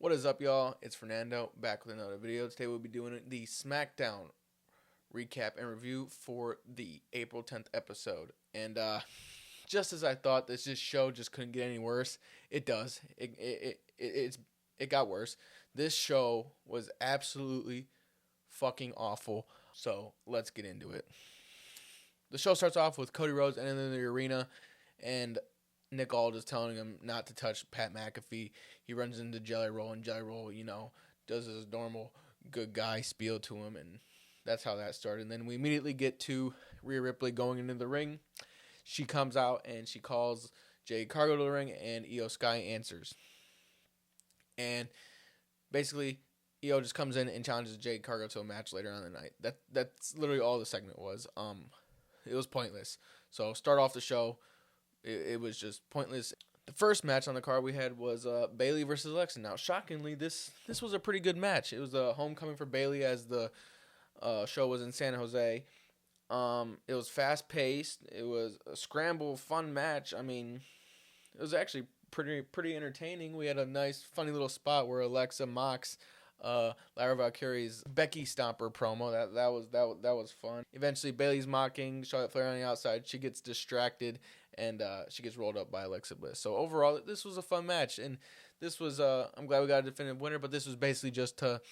What is up, y'all? It's Fernando back with another video. Today we'll be doing the Smackdown recap and review for the April 10th episode. And just as I thought, this show just couldn't get any worse. It does. It got worse. This show was absolutely fucking awful. So let's get into it. The show starts off with Cody Rhodes entering the arena, and Nick Aldis telling him not to touch Pat McAfee. He runs into Jelly Roll, and Jelly Roll, does his normal good guy spiel to him, and that's how that started. And then we immediately get to Rhea Ripley going into the ring. She comes out, and she calls Jade Cargill to the ring, and Io Sky answers. And basically, Io just comes in and challenges Jade Cargill to a match later on in the night. That's literally all the segment was. It was pointless. So start off the show. It was just pointless. The first match on the card we had was Bayley versus Alexa. Now, shockingly, this was a pretty good match. It was a homecoming for Bayley as the show was in San Jose. It was fast-paced. It was a scramble, fun match. I mean, it was actually pretty entertaining. We had a nice, funny little spot where Alexa mocks Lara Valkyrie's Becky Stomper promo. That was fun. Eventually, Bayley's mocking Charlotte Flair on the outside. She gets distracted, and she gets rolled up by Alexa Bliss. So overall, this was a fun match, and this was I'm glad we got a definitive winner. But this was basically just to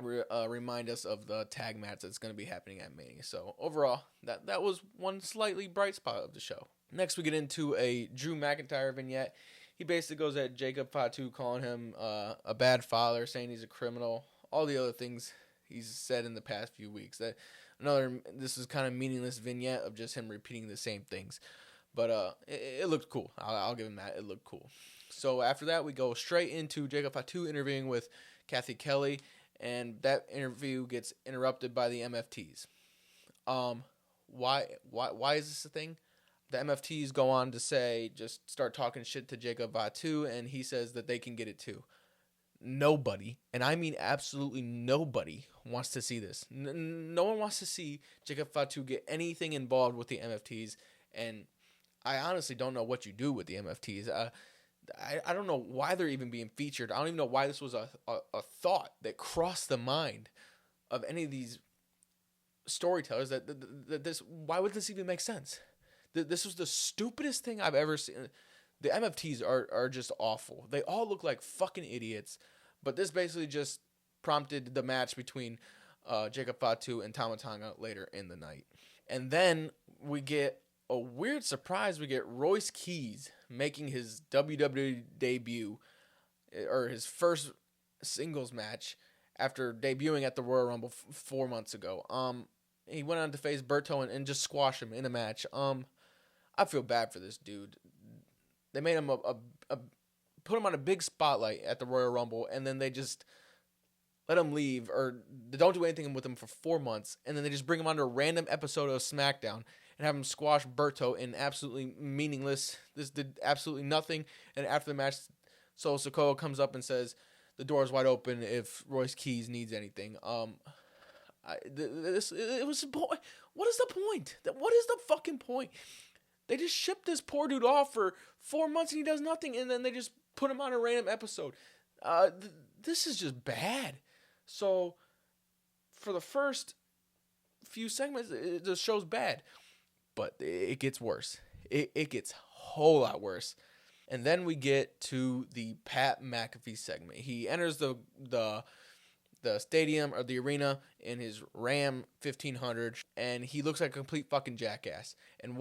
remind us of the tag match that's going to be happening at Mania. So overall, that was one slightly bright spot of the show. Next, we get into a Drew McIntyre vignette. He basically goes at Jacob Fatu, calling him a bad father, saying he's a criminal, all the other things he's said in the past few weeks. This is kind of meaningless vignette of just him repeating the same things. But it looked cool. I'll give him that. It looked cool. So after that, we go straight into Jacob Fatu interviewing with Kathy Kelly, and that interview gets interrupted by the MFTs. Why is this a thing? The MFTs go on to say, just start talking shit to Jacob Fatu, and he says that they can get it too. Nobody, and I mean absolutely nobody, wants to see this. No one wants to see Jacob Fatu get anything involved with the MFTs, and I honestly don't know what you do with the MFTs. I don't know why they're even being featured. I don't even know why this was a thought that crossed the mind of any of these storytellers. Why would this even make sense? This was the stupidest thing I've ever seen. The MFTs are just awful. They all look like fucking idiots. But this basically just prompted the match between Jacob Fatu and Tama Tonga later in the night. And then we get a weird surprise. We get Royce Keys making his WWE debut, or his first singles match after debuting at the Royal Rumble 4 months ago. He went on to face Berto and just squash him in a match. I feel bad for this dude. They made him put him on a big spotlight at the Royal Rumble, and then they just let him leave, or they don't do anything with him for 4 months, and then they just bring him onto a random episode of SmackDown and have him squash Berto in absolutely meaningless. This did absolutely nothing, and after the match, Solo Sikoa comes up and says the door is wide open if Royce Keys needs anything. What is the point? What is the fucking point? They just shipped this poor dude off for 4 months and he does nothing, and then they just put him on a random episode. This is just bad. So, for the first few segments, the show's bad. But it gets worse. It gets a whole lot worse. And then we get to the Pat McAfee segment. He enters the stadium or the arena in his Ram 1500, and he looks like a complete fucking jackass. And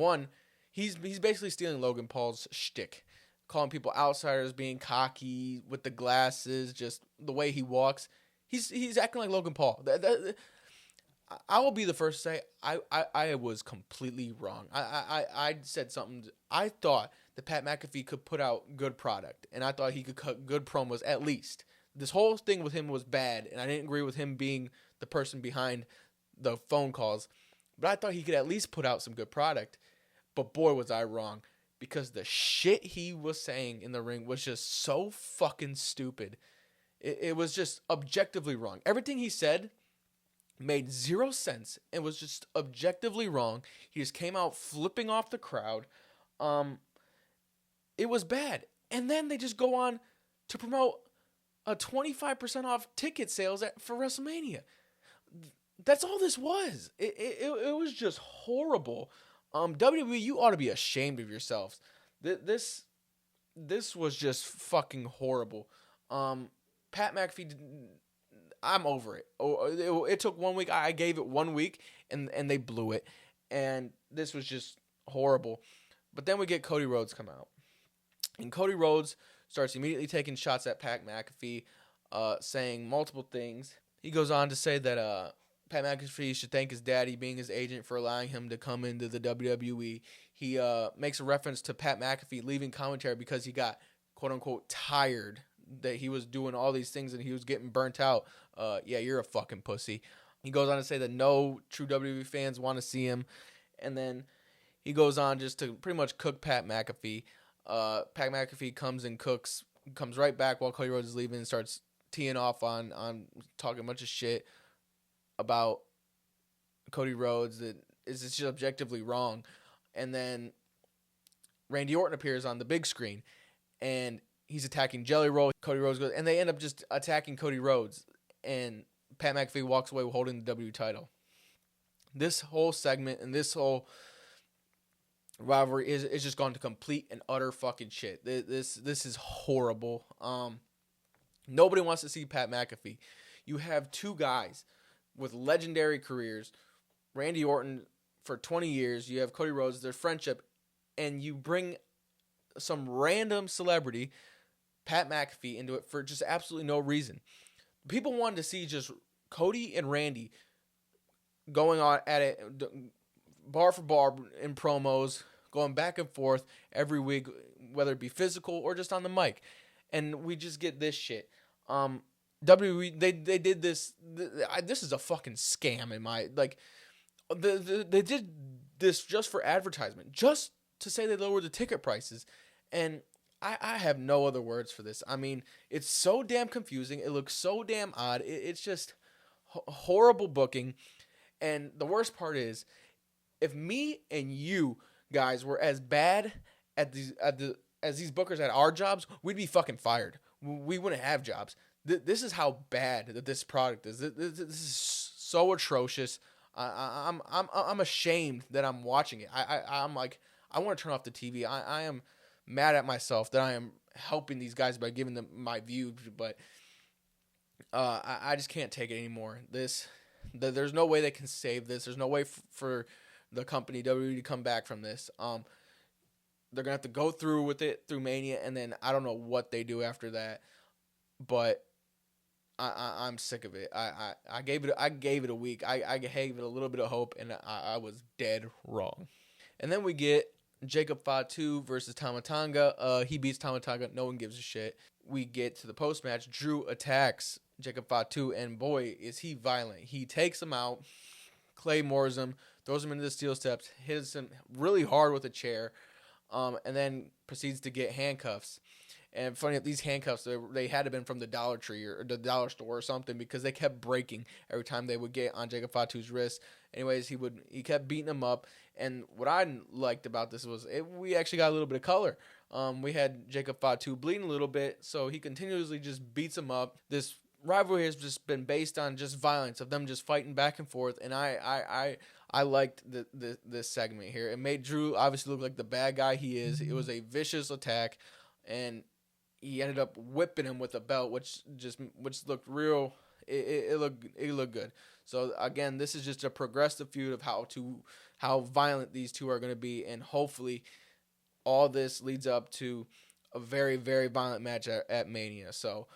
he's basically stealing Logan Paul's shtick, calling people outsiders, being cocky with the glasses, just the way he walks. He's acting like Logan Paul. I will be the first to say I was completely wrong. I said something. I thought that Pat McAfee could put out good product, and I thought he could cut good promos at least. This whole thing with him was bad, and I didn't agree with him being the person behind the phone calls. But I thought he could at least put out some good product. But boy, was I wrong. Because the shit he was saying in the ring was just so fucking stupid. It was just objectively wrong. Everything he said made zero sense and was just objectively wrong. He just came out flipping off the crowd. It was bad. And then they just go on to promote a 25% off ticket sales for WrestleMania. That's all this was. It was just horrible. WWE, you ought to be ashamed of yourselves. This was just fucking horrible. Pat McAfee, I'm over it. It took 1 week. I gave it 1 week, and they blew it. And this was just horrible. But then we get Cody Rhodes come out. And Cody Rhodes starts immediately taking shots at Pat McAfee, saying multiple things. He goes on to say that Pat McAfee should thank his daddy, being his agent, for allowing him to come into the WWE. He makes a reference to Pat McAfee leaving commentary because he got, quote-unquote, tired that he was doing all these things and he was getting burnt out. Yeah, you're a fucking pussy. He goes on to say that no true WWE fans want to see him. And then he goes on just to pretty much cook Pat McAfee. Pat McAfee comes right back while Cody Rhodes is leaving and starts teeing off on talking a bunch of shit about Cody Rhodes that is just objectively wrong. And then Randy Orton appears on the big screen and he's attacking Jelly Roll. Cody Rhodes goes, and they end up just attacking Cody Rhodes, and Pat McAfee walks away holding the W title. This whole segment and this whole rivalry is just gone to complete and utter fucking shit. This is horrible. Nobody wants to see Pat McAfee. You have two guys with legendary careers, Randy Orton for 20 years. You have Cody Rhodes, their friendship, and you bring some random celebrity, Pat McAfee, into it for just absolutely no reason. People wanted to see just Cody and Randy going on at it, bar for bar in promos, going back and forth every week, whether it be physical or just on the mic. And we just get this shit. WWE, they did this. This is a fucking scam in my, like, they did this just for advertisement, just to say they lowered the ticket prices. And I have no other words for this. I mean, it's so damn confusing. It looks so damn odd. It's just horrible booking. And the worst part is, if me and you guys were as bad at as these bookers at our jobs, we'd be fucking fired. We wouldn't have jobs. This is how bad that this product is. This is so atrocious. I'm ashamed that I'm watching it. I'm like, I want to turn off the TV. I am mad at myself that I am helping these guys by giving them my views, but I just can't take it anymore. There's no way they can save this. There's no way for the company WWE to come back from this. They're gonna have to go through with it through Mania, and then I don't know what they do after that. But I'm sick of it. I gave it a week. I gave it a little bit of hope, and I was dead wrong. And then we get Jacob Fatu versus Tama Tonga. He beats Tama Tonga. No one gives a shit. We get to the post-match. Drew attacks Jacob Fatu, and boy, is he violent. He takes him out, claymores him, throws him into the steel steps, hits him really hard with a chair, and then proceeds to get handcuffs. And funny, these handcuffs, they had to have been from the Dollar Tree or the dollar store or something, because they kept breaking every time they would get on Jacob Fatu's wrist. Anyways, he kept beating him up. And what I liked about this was we actually got a little bit of color. We had Jacob Fatu bleeding a little bit, so he continuously just beats him up. This rivalry has just been based on just violence, of them just fighting back and forth. And I liked this segment here. It made Drew obviously look like the bad guy he is. It was a vicious attack, and he ended up whipping him with a belt, which looked real. It looked good. So again, this is just a progressive feud of how violent these two are going to be, and hopefully all this leads up to a very, very violent match at Mania. So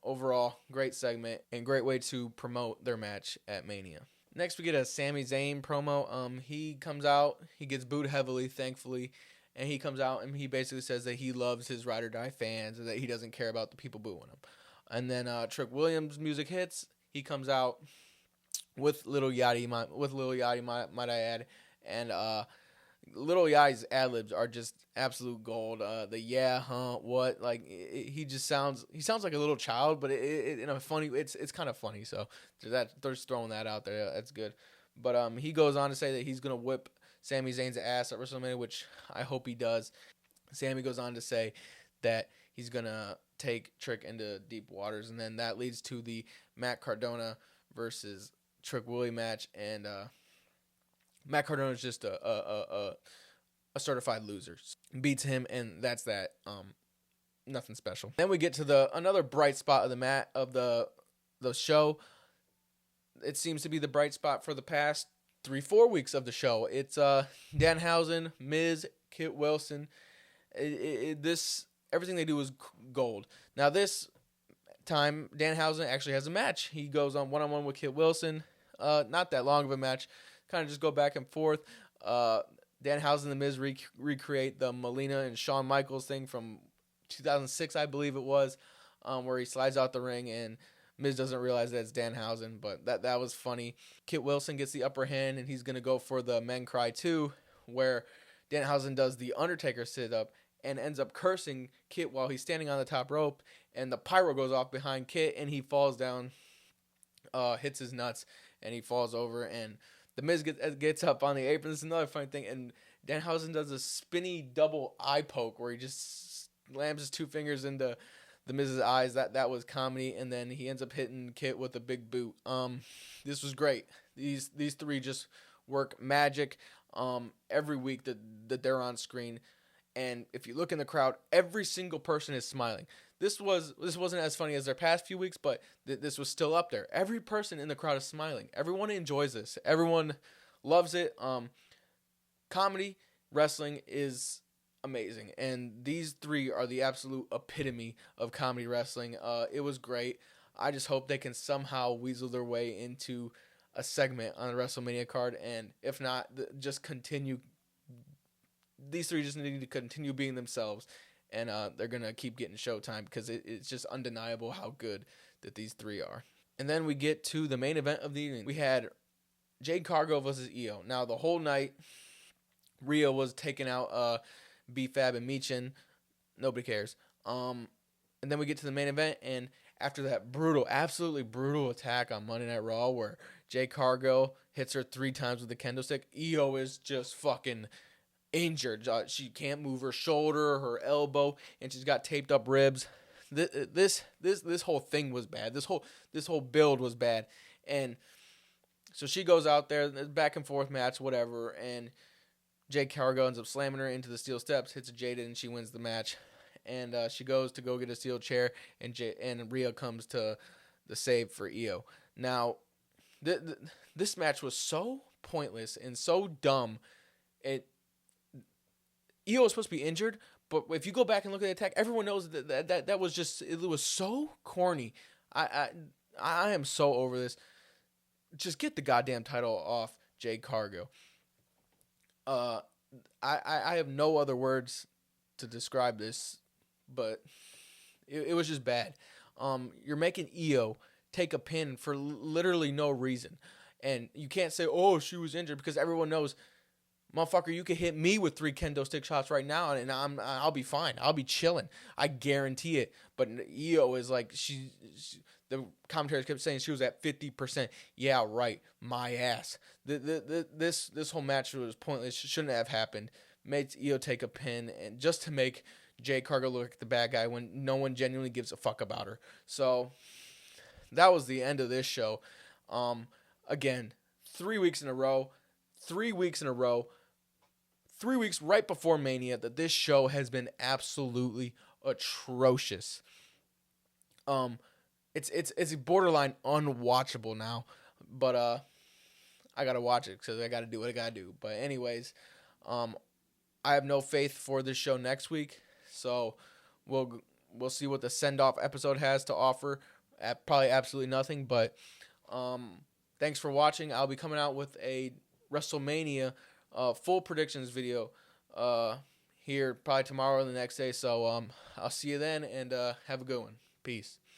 overall, great segment and great way to promote their match at Mania. Next, we get a Sami Zayn promo. He comes out, he gets booed heavily, thankfully. And he comes out and he basically says that he loves his Ride or Die fans and that he doesn't care about the people booing him. And then Trick Williams' music hits. He comes out with Lil Yachty, might I add. And Lil Yachty's ad-libs are just absolute gold. The yeah, huh, what, like he sounds like a little child, but in a funny, it's kind of funny. So they're just throwing that out there. That's good. But he goes on to say that he's gonna whip Sami Zayn's ass at WrestleMania, which I hope he does. Sami goes on to say that he's going to take Trick into deep waters, and then that leads to the Matt Cardona versus Trick Willie match, and Matt Cardona is just a certified loser. Beats him, and that's that. Nothing special. Then we get to another bright spot of the show. It seems to be the bright spot for the past 3-4 weeks of the show. It's Danhausen, Miz, Kit Wilson. Everything they do is gold. Now this time, Danhausen actually has a match. He goes on one-on-one with Kit Wilson. Not that long of a match. Kind of just go back and forth. Danhausen and the Miz recreate the Melina and Shawn Michaels thing from 2006, I believe it was, where he slides out the ring and Miz doesn't realize that it's Danhausen, but that was funny. Kit Wilson gets the upper hand, and he's going to go for the Men Cry 2, where Danhausen does the Undertaker sit-up and ends up cursing Kit while he's standing on the top rope, and the pyro goes off behind Kit, and he falls down, hits his nuts, and he falls over, and the Miz gets up on the apron. This is another funny thing, and Danhausen does a spinny double eye poke where he just slams his two fingers into the Miz's eyes. That was comedy, and then he ends up hitting Kit with a big boot. This was great. These three just work magic every week that they're on screen. And if you look in the crowd, every single person is smiling. This wasn't as funny as their past few weeks, but this was still up there. Every person in the crowd is smiling. Everyone enjoys this. Everyone loves it. Comedy wrestling is amazing, and these three are the absolute epitome of comedy wrestling. It was great. I just hope they can somehow weasel their way into a segment on the WrestleMania card, and if not, just continue. These three just need to continue being themselves, and they're gonna keep getting showtime because it's just undeniable how good that these three are. And then we get to the main event of the evening. We had Jade Cargill versus Io. Now the whole night, Rhea was taking out B-Fab and Michin. Nobody cares. And then we get to the main event, and after that absolutely brutal attack on Monday Night Raw where Jade Cargill hits her 3 times with the kendo stick, Io is just fucking injured. She can't move her shoulder, her elbow, and she's got taped up ribs. This whole thing was bad. This whole build was bad. And so she goes out there, back and forth match, whatever, and Jade Cargill ends up slamming her into the steel steps, hits a Jada, and she wins the match. And she goes to go get a steel chair, and Rhea comes to the save for Io. Now, this match was so pointless and so dumb. Io was supposed to be injured, but if you go back and look at the attack, everyone knows that was just, it was so corny. I am so over this. Just get the goddamn title off Jade Cargill. I have no other words to describe this, but it was just bad. You're making Io take a pin for literally no reason, and you can't say, "Oh, she was injured," because everyone knows, motherfucker, you could hit me with 3 kendo stick shots right now, and I'll be fine. I'll be chilling. I guarantee it. But Io is like, the commentators kept saying she was at 50%. Yeah, right. My ass. This whole match was pointless. Shouldn't have happened. Made Io take a pin, and just to make Jade Cargill look like the bad guy when no one genuinely gives a fuck about her. So that was the end of this show. Again, 3 weeks in a row. 3 weeks in a row. 3 weeks right before Mania that this show has been absolutely atrocious. It's borderline unwatchable now, but I gotta watch it because I gotta do what I gotta do. But anyways, I have no faith for this show next week, so we'll see what the send-off episode has to offer. Probably absolutely nothing, but thanks for watching. I'll be coming out with a WrestleMania full predictions video here probably tomorrow or the next day. So I'll see you then, and have a good one. Peace.